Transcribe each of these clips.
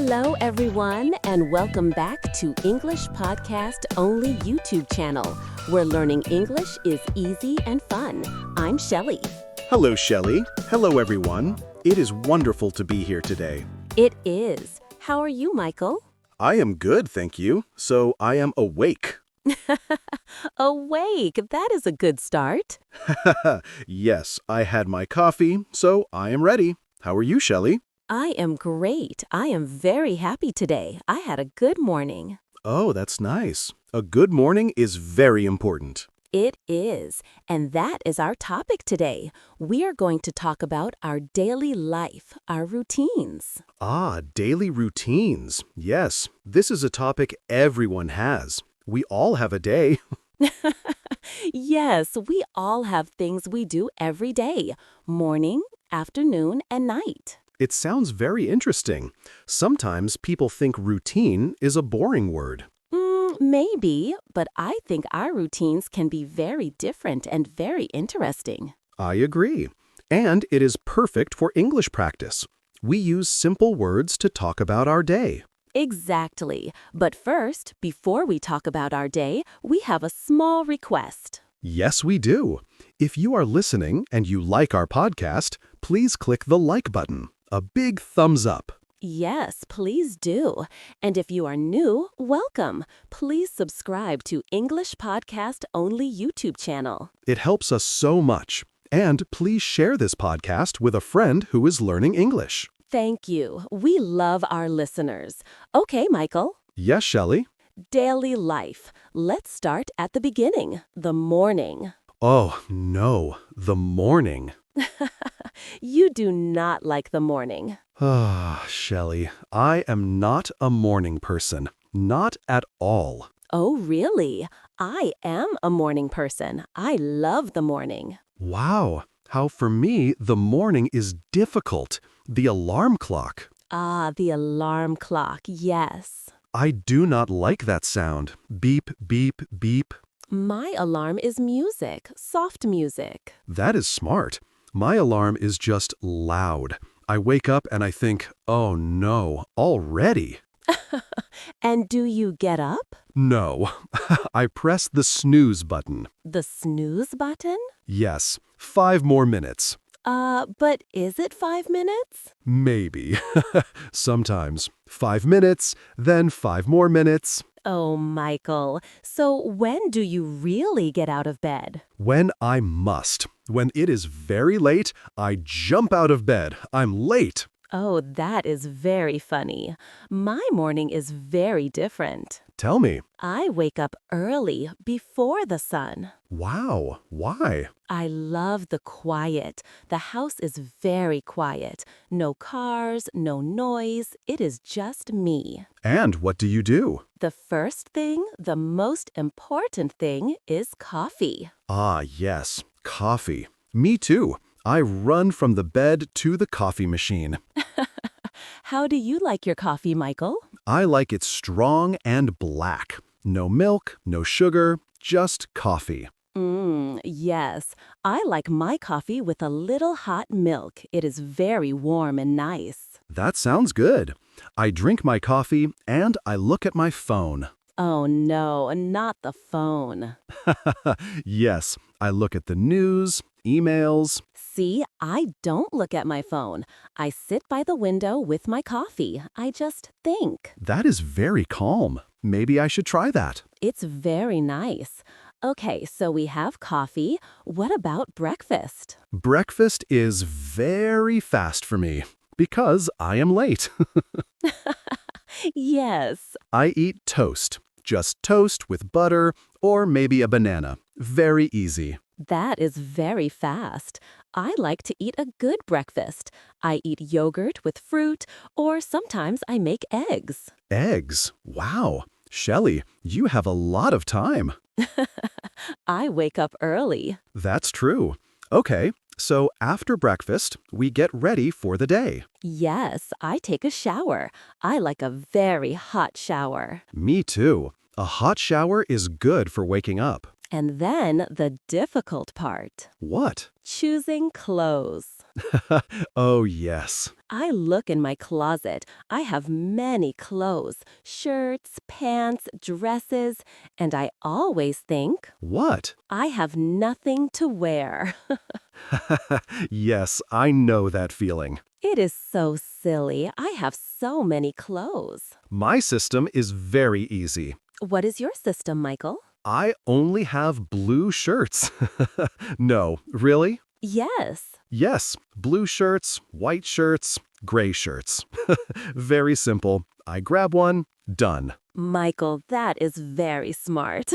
Hello, everyone, and welcome back to English Podcast Only YouTube channel, where learning English is easy and fun. I'm Shelly. Hello, Shelly. Hello, everyone. It is wonderful to be here today. It is. How are you, Michael? I am good, thank you. So I am awake. Awake. That is a good start. Yes, I had my coffee, so I am ready. How are you, Shelly? I am great. I am very happy today. I had a good morning. Oh, that's nice. A good morning is very important. It is, and that is our topic today. We are going to talk about our daily life, our routines. Daily routines. Yes, this is a topic everyone has. We all have a day. Yes, we all have things we do every day, morning, afternoon, and night. It sounds very interesting. Sometimes people think routine is a boring word. Maybe, but I think our routines can be very different and very interesting. I agree. And it is perfect for English practice. We use simple words to talk about our day. Exactly. But first, before we talk about our day, we have a small request. Yes, we do. If you are listening and you like our podcast, please click the like button. A big thumbs up. Yes, please do. And if you are new, welcome. Please subscribe to English Podcast Only YouTube channel. It helps us so much. And please share this podcast with a friend who is learning English. Thank you. We love our listeners. Okay, Michael. Yes, Shelly? Daily life. Let's start at the beginning, the morning. Oh, no. The morning. You do not like the morning. Shelly, I am not a morning person. Not at all. Oh, really? I am a morning person. I love the morning. Wow. How for me, the morning is difficult. The alarm clock. The alarm clock, yes. I do not like that sound. Beep, beep, beep. My alarm is music, soft music. That is smart. My alarm is just loud. I wake up and I think, oh no, already? And do you get up? No. I press the snooze button. The snooze button? Yes, 5 more minutes. But is it 5 minutes? Maybe. Sometimes. 5 minutes, then 5 more minutes. Oh, Michael. So when do you really get out of bed? When I must. When it is very late, I jump out of bed. I'm late. Oh, that is very funny. My morning is very different. Tell me. I wake up early, before the sun. Wow. Why? I love the quiet. The house is very quiet. No cars, no noise. It is just me. And what do you do? The first thing, the most important thing, is coffee. Yes. Coffee. Me too. I run from the bed to the coffee machine. How do you like your coffee, Michael? I like it strong and black. No milk, no sugar, just coffee. Yes. I like my coffee with a little hot milk. It is very warm and nice. That sounds good. I drink my coffee and I look at my phone. Oh no, not the phone. Yes, I look at the news, emails. See, I don't look at my phone. I sit by the window with my coffee. I just think. That is very calm. Maybe I should try that. It's very nice. Okay, so we have coffee. What about breakfast? Breakfast is very fast for me because I am late. Yes. I eat toast. Just toast with butter or maybe a banana. Very easy. That is very fast. I like to eat a good breakfast. I eat yogurt with fruit, or sometimes I make eggs. Eggs? Wow. Shelly, you have a lot of time. I wake up early. That's true. Okay, so after breakfast, we get ready for the day. Yes, I take a shower. I like a very hot shower. Me too. A hot shower is good for waking up. And then the difficult part, What? choosing clothes. Oh, yes. I look in my closet. I have many clothes, shirts, pants, dresses, and I always think, What? I have nothing to wear. Yes, I know that feeling. It is so silly. I have so many clothes. My system is very easy. What is your system, Michael? I only have blue shirts. No, really? Yes. Yes, blue shirts, white shirts, gray shirts. Very simple. I grab one, done. Michael, that is very smart.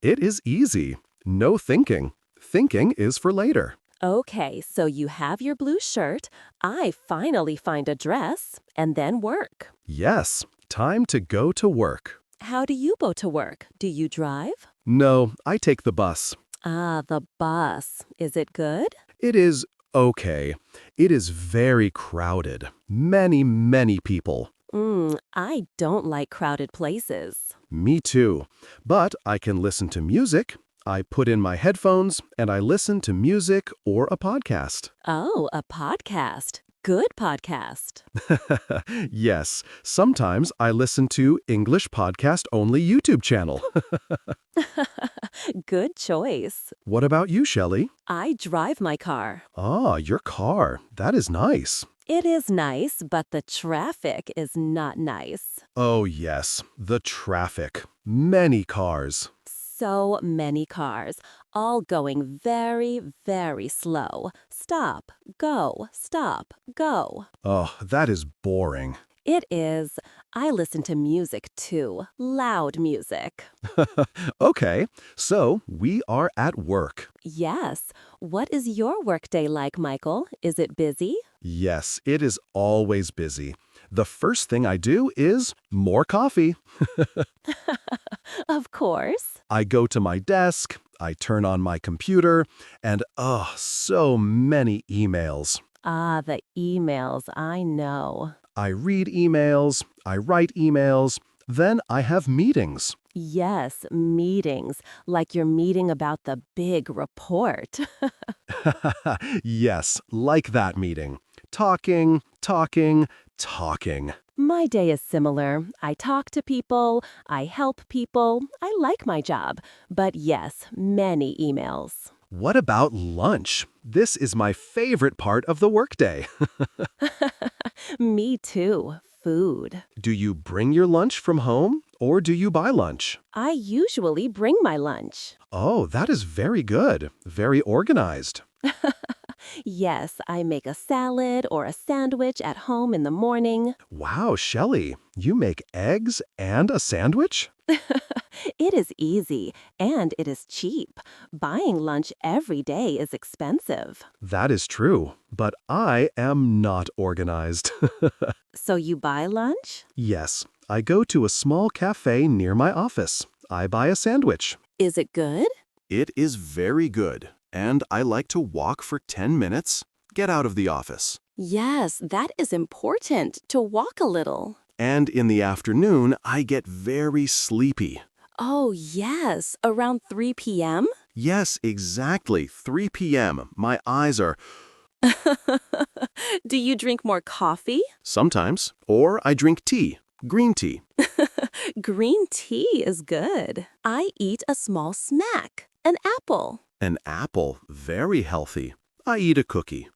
It is easy. No thinking. Thinking is for later. Okay, so you have your blue shirt. I finally find a dress and then work. Yes, time to go to work. How do you go to work? Do you drive? No, I take the bus. Ah, the bus. Is it good? It is okay. It is very crowded. Many people. I don't like crowded places. Me too. But I can listen to music. I put in my headphones and I listen to music or a podcast. Oh, a podcast. Good podcast. Yes, sometimes I listen to English podcast only YouTube channel. Good choice. What about you, Shelly? I drive my car. Ah, your car. That is nice. It is nice, but the traffic is not nice. Oh, yes, the traffic. Many cars. So many cars, all going very, very slow. Stop, go, stop, go. Oh, that is boring. It is. I listen to music too, loud music. Okay, so we are at work. Yes. What is your workday like, Michael? Is it busy? Yes, it is always busy. The first thing I do is more coffee. Of course. I go to my desk, I turn on my computer, and so many emails. Ah, the emails, I know. I read emails, I write emails, then I have meetings. Yes, meetings, like you're meeting about the big report. Yes, like that meeting. Talking. My day is similar. I talk to people, I help people, I like my job. But yes, many emails. What about lunch? This is my favorite part of the workday. Me too. Food. Do you bring your lunch from home or do you buy lunch? I usually bring my lunch. Oh, that is very good. Very organized. Yes, I make a salad or a sandwich at home in the morning. Wow, Shelley, you make eggs and a sandwich? It is easy and it is cheap. Buying lunch every day is expensive. That is true, but I am not organized. So you buy lunch? Yes, I go to a small cafe near my office. I buy a sandwich. Is it good? It is very good, and I like to walk for 10 minutes, get out of the office. Yes, that is important, to walk a little. And in the afternoon, I get very sleepy. Oh, yes, around 3 p.m.? Yes, exactly, 3 p.m. My eyes are Do you drink more coffee? sometimes, or I drink tea, green tea. Green tea is good. I eat a small snack, an apple. An apple, very healthy. I eat a cookie.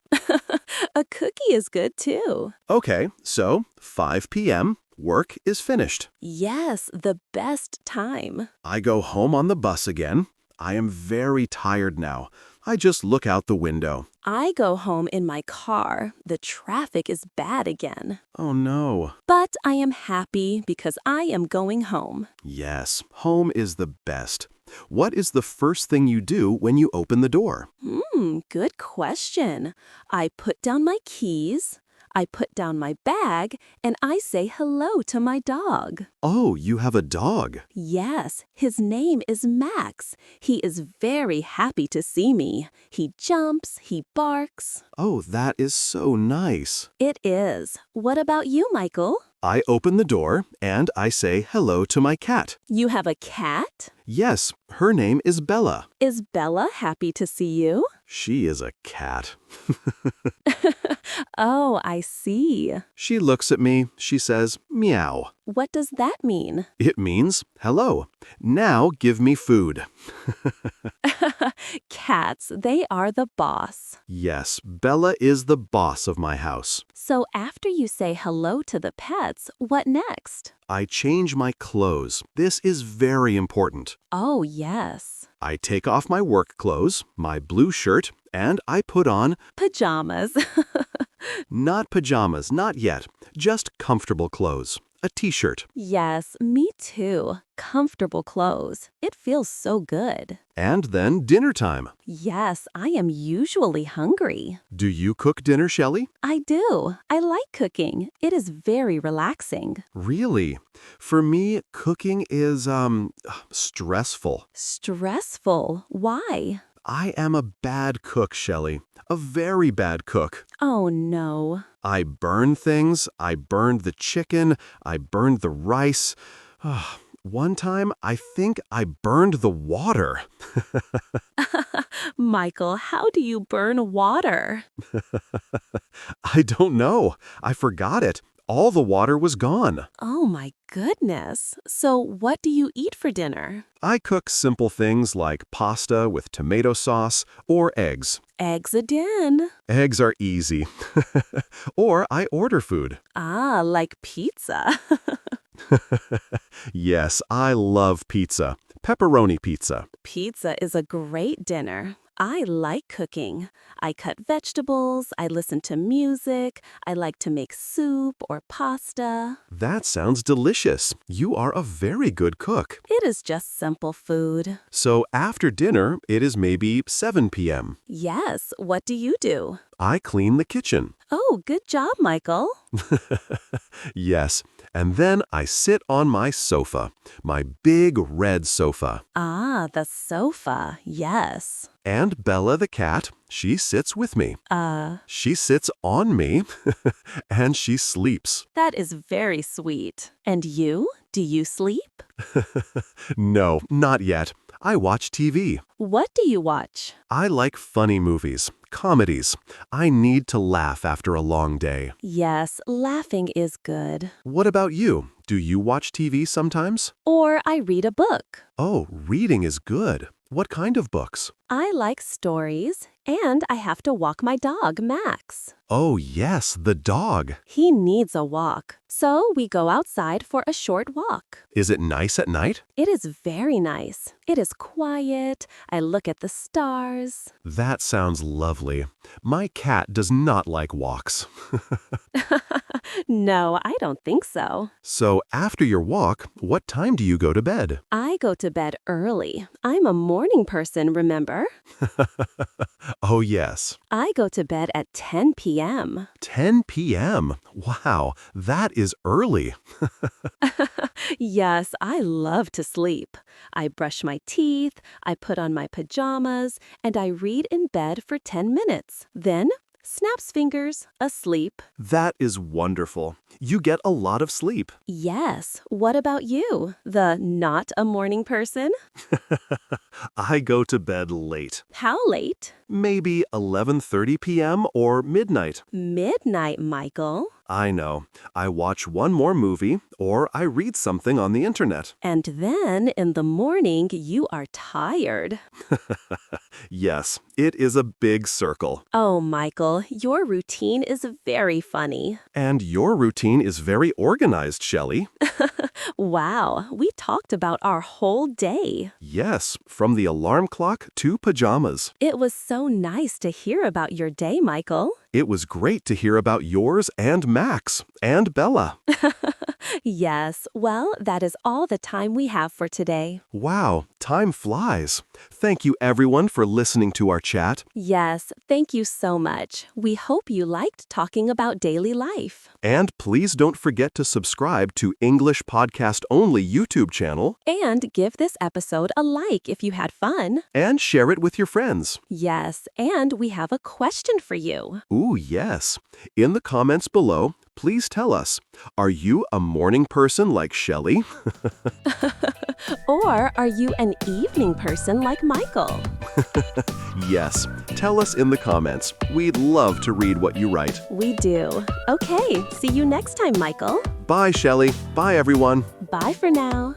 A cookie is good too. Okay, so 5 p.m., work is finished. Yes, the best time. I go home on the bus again. I am very tired now. I just look out the window. I go home in my car. The traffic is bad again. Oh no. But I am happy because I am going home. Yes, home is the best. What is the first thing you do when you open the door? Good question. I put down my keys, I put down my bag, and I say hello to my dog. Oh, you have a dog. Yes, his name is Max. He is very happy to see me. He jumps, he barks. Oh, that is so nice. It is. What about you, Michael? I open the door and I say hello to my cat. You have a cat? Yes, her name is Bella. Is Bella happy to see you? She is a cat. Oh, I see. She looks at me, she says, meow. What does that mean? It means, hello. Now give me food. Cats, they are the boss. Yes, Bella is the boss of my house. So after you say hello to the pets, what next? I change my clothes. This is very important. Oh, yes. I take off my work clothes, my blue shirt, and I put on, Pajamas. not pajamas, not yet, just comfortable clothes. A t-shirt. Yes, me too. Comfortable clothes. It feels so good. And then dinner time. Yes, I am usually hungry. Do you cook dinner, Shelly? I do. I like cooking. It is very relaxing. Really? For me, cooking is, stressful. Stressful. Why? I am a bad cook, Shelly. A very bad cook. Oh, no. I burn things. I burned the chicken. I burned the rice. One time, I think I burned the water. Michael, how do you burn water? I don't know. I forgot it. All the water was gone. Oh, my goodness. So what do you eat for dinner? I cook simple things like pasta with tomato sauce or eggs. Eggs again. Eggs are easy. Or I order food. Ah, like pizza. Yes, I love pizza. Pepperoni pizza. Pizza is a great dinner. I like cooking. I cut vegetables, I listen to music, I like to make soup or pasta. That sounds delicious. You are a very good cook. It is just simple food. So after dinner, it is maybe 7 p.m. Yes, what do you do? I clean the kitchen. Oh, good job, Michael. Yes, and then I sit on my sofa, my big red sofa. Ah, the sofa, yes. And Bella the cat, she sits with me. She sits on me, and she sleeps. That is very sweet. And you? Do you sleep? No, not yet. I watch TV. What do you watch? I like funny movies, comedies. I need to laugh after a long day. Yes, laughing is good. What about you? Do you watch TV sometimes? Or I read a book. Oh, reading is good. What kind of books? I like stories, and I have to walk my dog, Max. Oh, yes, the dog. He needs a walk, so we go outside for a short walk. Is it nice at night? It is very nice. It is quiet. I look at the stars. That sounds lovely. My cat does not like walks. No, I don't think so. So after your walk, what time do you go to bed? I go to bed early. I'm a morning person, remember? Oh, yes. I go to bed at 10 p.m. 10 p.m. Wow, that is early. Yes, I love to sleep. I brush my teeth, I put on my pajamas, and I read in bed for 10 minutes. Then, snaps fingers, asleep. That is wonderful. You get a lot of sleep. Yes, what about you? The not a morning person? I go to bed late. How late? Maybe 11:30 p.m. or midnight. Midnight, Michael. I know. I watch one more movie or I read something on the internet. And then in the morning, you are tired. Yes, it is a big circle. Oh, Michael, your routine is very funny. And your routine is very organized, Shelly. Wow, we talked about our whole day. Yes, from the alarm clock to pajamas. It was so nice to hear about your day, Michael. It was great to hear about yours and Max and Bella. Yes, well, that is all the time we have for today. Wow, time flies. Thank you everyone for listening to our chat. Yes, thank you so much. We hope you liked talking about daily life. And please don't forget to subscribe to English Podcast Only YouTube channel. And give this episode a like if you had fun. And share it with your friends. Yes, and we have a question for you. Ooh. Ooh, yes. In the comments below, please tell us, are you a morning person like Shelly? Or are you an evening person like Michael? Yes, tell us in the comments. We'd love to read what you write. We do. Okay, see you next time, Michael. Bye, Shelly. Bye, everyone. Bye for now.